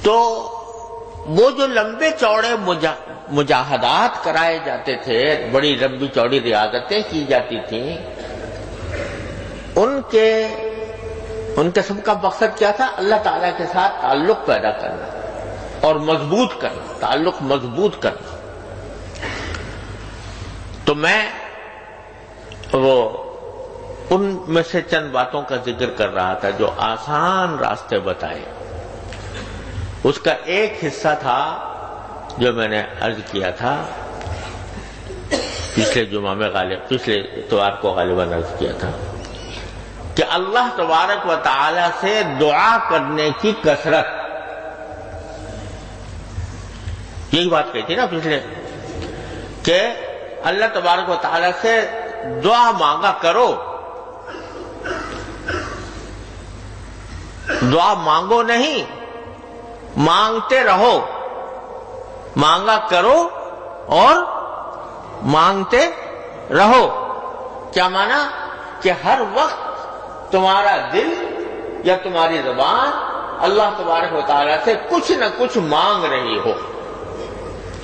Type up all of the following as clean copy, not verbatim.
تو وہ جو لمبے چوڑے مجاہدات کرائے جاتے تھے، بڑی لمبی چوڑی ریاضتیں کی جاتی تھیں، ان کے سب کا مقصد کیا تھا؟ اللہ تعالیٰ کے ساتھ تعلق پیدا کرنا اور مضبوط کرنا، تعلق مضبوط کرنا۔ تو میں وہ ان میں سے چند باتوں کا ذکر کر رہا تھا جو آسان راستے بتائے۔ اس کا ایک حصہ تھا جو میں نے عرض کیا تھا پچھلے جمعہ میں، پچھلے اتوار کو غالباً عرض کیا تھا کہ اللہ تبارک و تعالی سے دعا کرنے کی کثرت۔ یہی بات کہی تھی نا پچھلے، کہ اللہ تبارک و تعالی سے دعا مانگا کرو، دعا مانگو نہیں، مانگتے رہو، مانگا کرو اور مانگتے رہو۔ کیا مانا؟ کہ ہر وقت تمہارا دل یا تمہاری زبان اللہ تبارک و تعالیٰ سے کچھ نہ کچھ مانگ رہی ہو،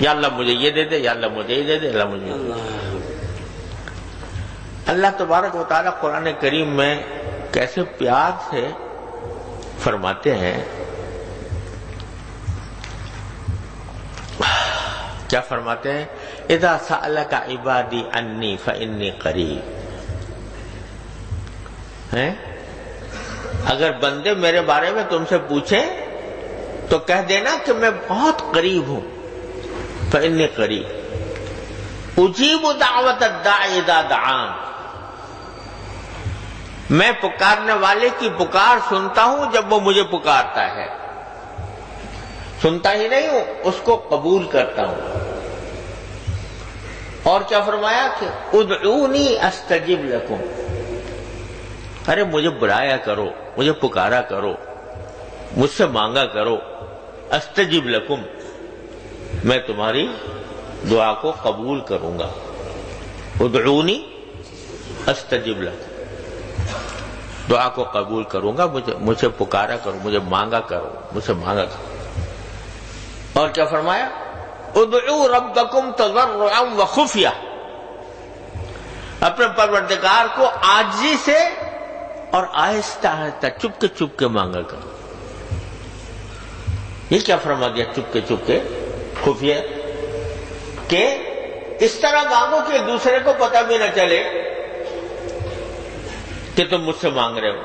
یا اللہ مجھے یہ دے دے، یا اللہ مجھے یہ دے دے، اللہ مجھے یہ دے دے۔ اللہ تبارک و تعالیٰ قرآن کریم میں کیسے پیار سے فرماتے ہیں، کیا فرماتے ہیں؟ اذا سألک عبادی انی فانی قریب۔ اگر بندے میرے بارے میں تم سے پوچھیں تو کہہ دینا کہ میں بہت قریب ہوں، فانی قریب اجیب دعوت الداعی اذا دعان۔ میں پکارنے والے کی پکار سنتا ہوں جب وہ مجھے پکارتا ہے، سنتا ہی نہیں ہوں، اس کو قبول کرتا ہوں۔ اور کیا فرمایا کہ ادعونی استجب لکم، ارے مجھے بلایا کرو، مجھے پکارا کرو، مجھ سے مانگا کرو، استجب لکم، میں تمہاری دعا کو قبول کروں گا۔ ادعونی استجب لکم، دعا کو قبول کروں گا، مجھے پکارا کرو، مجھے مانگا کرو، مجھ سے مانگا کرو۔ اور کیا فرمایا؟ ادعوا ربکم تضرعا وخفیہ، اپنے پروردگار کو عاجزی سے اور آہستہ آہستہ چپ کے مانگا کرو۔ یہ کیا فرما دیا؟ چپ کے خفیہ، کہ اس طرح مانگو کہ دوسرے کو پتہ بھی نہ چلے کہ تم مجھ سے مانگ رہے ہو۔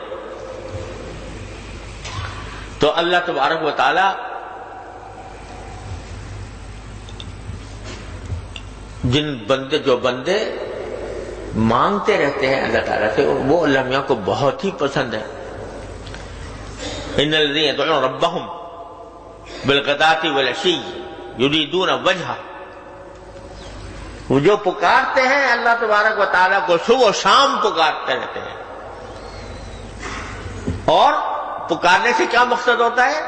تو اللہ تبارک و تعالی جو بندے مانگتے رہتے ہیں اللہ تعالیٰ سے، وہ اللہ میاں کو بہت ہی پسند ہے۔ ان الذین یدعون ربہم بالغداۃ والعشی یریدون وجہہ، وہ جو پکارتے ہیں اللہ تبارک و تعالیٰ کو، صبح و شام پکارتے رہتے ہیں۔ اور پکارنے سے کیا مقصد ہوتا ہے؟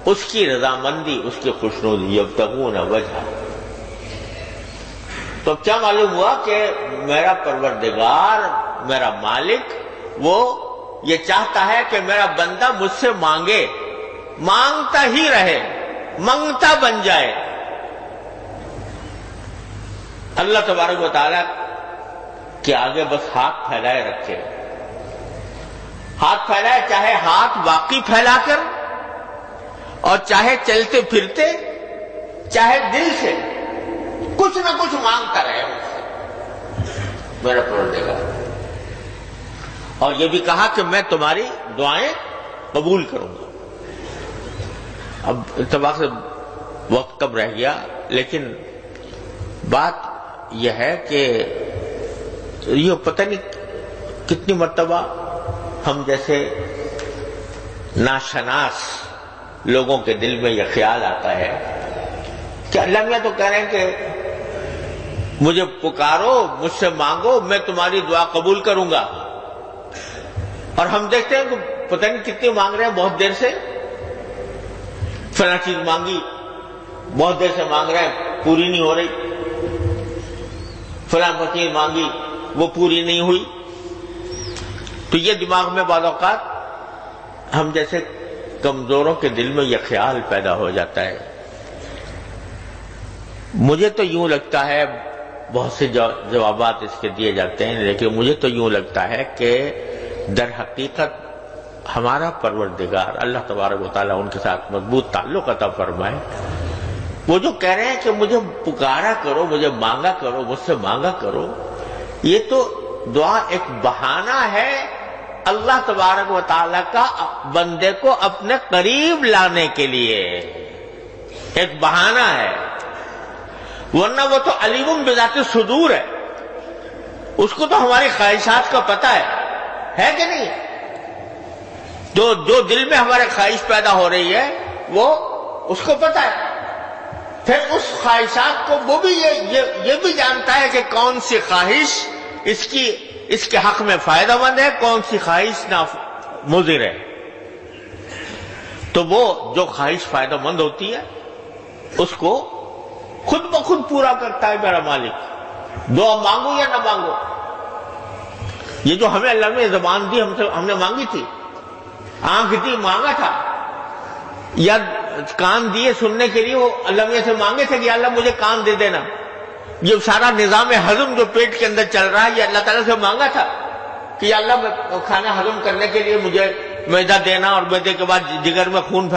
اس کی رضامندی، اس کی خوشنودی، یبتغون وجہہ۔ تو کیا معلوم ہوا کہ میرا پروردگار، میرا مالک، وہ یہ چاہتا ہے کہ میرا بندہ مجھ سے مانگے، مانگتا ہی رہے، منگتا بن جائے۔ اللہ تبارک و تعالیٰ کے آگے بس ہاتھ پھیلائے رکھے، ہاتھ پھیلائے، چاہے ہاتھ باقی پھیلا کر، اور چاہے چلتے پھرتے، چاہے دل سے، کچھ نہ کچھ مانگتا رہے مجھ سے میرا پروردگار۔ اور یہ بھی کہا کہ میں تمہاری دعائیں قبول کروں گا۔ اب اتفاق سے وقت کم رہ گیا، لیکن بات یہ ہے کہ یہ پتہ نہیں کتنی مرتبہ ہم جیسے ناشناس لوگوں کے دل میں یہ خیال آتا ہے کہ اللہ میاں تو کہہ رہے ہیں کہ مجھے پکارو، مجھ سے مانگو، میں تمہاری دعا قبول کروں گا، اور ہم دیکھتے ہیں کہ پتہ نہیں کتنی مانگ رہے ہیں، بہت دیر سے فلاں چیز مانگی، بہت دیر سے مانگ رہے ہیں، پوری نہیں ہو رہی، فلاں چیز مانگی، وہ پوری نہیں ہوئی۔ تو یہ دماغ میں بعض اوقات ہم جیسے کمزوروں کے دل میں یہ خیال پیدا ہو جاتا ہے. مجھے تو یوں لگتا ہے، بہت سے جوابات اس کے دیے جاتے ہیں، لیکن مجھے تو یوں لگتا ہے کہ در حقیقت ہمارا پروردگار اللہ تبارک و تعالیٰ ان کے ساتھ مضبوط تعلق عطا فرمائے، وہ جو کہہ رہے ہیں کہ مجھے پکارا کرو، مجھے مانگا کرو، مجھ سے مانگا کرو، یہ تو دعا ایک بہانہ ہے اللہ تبارک و تعالیٰ کا بندے کو اپنے قریب لانے کے لیے، ایک بہانہ ہے. ورنہ وہ تو علیم بذات الصدور ہے، اس کو تو ہماری خواہشات کا پتہ ہے کہ نہیں؟ جو دل میں ہمارے خواہش پیدا ہو رہی ہے وہ اس کو پتہ ہے. پھر اس خواہشات کو وہ بھی یہ بھی جانتا ہے کہ کون سی خواہش اس کے حق میں فائدہ مند ہے، کون سی خواہش مضر ہے. تو وہ جو خواہش فائدہ مند ہوتی ہے اس کو خود بخود پورا کرتا ہے میرا مالک. دعا مانگو یا نہ مانگو، یہ جو ہمیں اللہ نے زبان دی ہم نے مانگی تھی، آنکھ دی مانگا تھا، یا کان دیے سننے کے لیے وہ اللہ سے مانگے تھے کہ اللہ مجھے کان دے دینا. یہ سارا نظام ہضم جو پیٹ کے اندر چل رہا ہے یہ اللہ تعالیٰ سے مانگا تھا کہ اللہ کھانا ہضم کرنے کے لیے مجھے معدہ دینا، اور معدے کے بعد جگر میں خون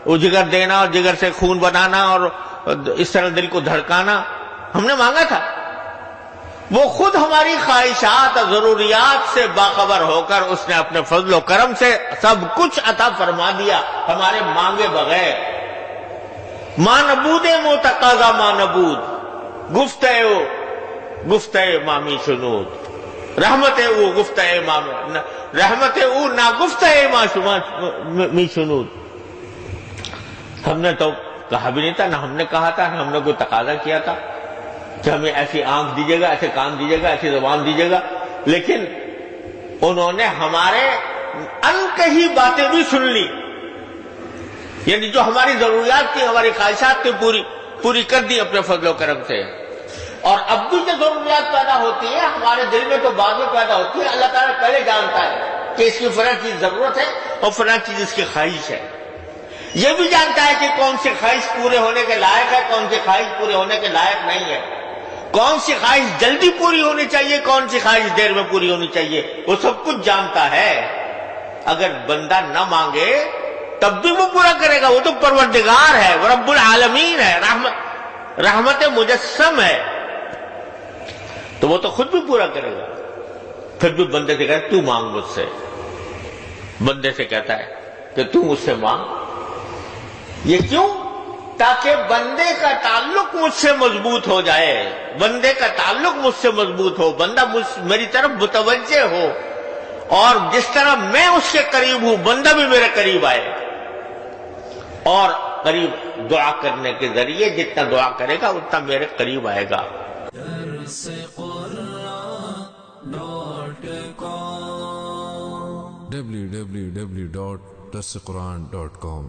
وہ جگر دینا اور جگر سے خون بنانا اور اس طرح دل کو دھڑکانا ہم نے مانگا تھا. وہ خود ہماری خواہشات اور ضروریات سے باخبر ہو کر اس نے اپنے فضل و کرم سے سب کچھ عطا فرما دیا ہمارے مانگے بغیر. ماں نبود متقاضا ماں نبود، گفتہ مامی شنود، رحمت او گفتہ مامی رحمت او نا گفتہ مامی شنود. ہم نے تو کہا بھی نہیں تھا، نہ ہم نے کہا تھا، نہ ہم نے کوئی تقاضا کیا تھا کہ ہمیں ایسی آنکھ دیجیے گا، ایسے کان دیجیے گا، ایسی زبان دیجیے گا. لیکن انہوں نے ہمارے انکہی باتیں بھی سن لی، یعنی جو ہماری ضروریات تھی، ہماری خواہشات تھی، پوری کر دی اپنے فضل و کرم سے. اور اب بھی جو ضروریات پیدا ہوتی ہے ہمارے دل میں تو بعد میں پیدا ہوتی ہے. اللہ تعالیٰ پہلے جانتا ہے کہ اس کی فلاں چیز ضرورت ہے اور فلاں چیز اس کی خواہش ہے. یہ بھی جانتا ہے کہ کون سی خواہش پورے ہونے کے لائق ہے، کون سی خواہش پورے ہونے کے لائق نہیں ہے، کون سی خواہش جلدی پوری ہونی چاہیے، کون سی خواہش دیر میں پوری ہونی چاہیے. وہ سب کچھ جانتا ہے. اگر بندہ نہ مانگے تب بھی وہ پورا کرے گا. وہ تو پروردگار ہے، وہ رب العالمین ہے، رحمت مجسم ہے، تو وہ تو خود بھی پورا کرے گا. پھر بھی بندے سے کہتا ہے تو مانگ مجھ سے، بندے سے کہتا ہے کہ تو مجھ سے مانگ. یہ کیوں؟ تاکہ بندے کا تعلق مجھ سے مضبوط ہو جائے، بندے کا تعلق مجھ سے مضبوط ہو، بندہ میری طرف متوجہ ہو، اور جس طرح میں اس کے قریب ہوں بندہ بھی میرے قریب آئے. اور قریب دعا کرنے کے ذریعے جتنا دعا کرے گا اتنا میرے قریب آئے گا. www.darsequran.com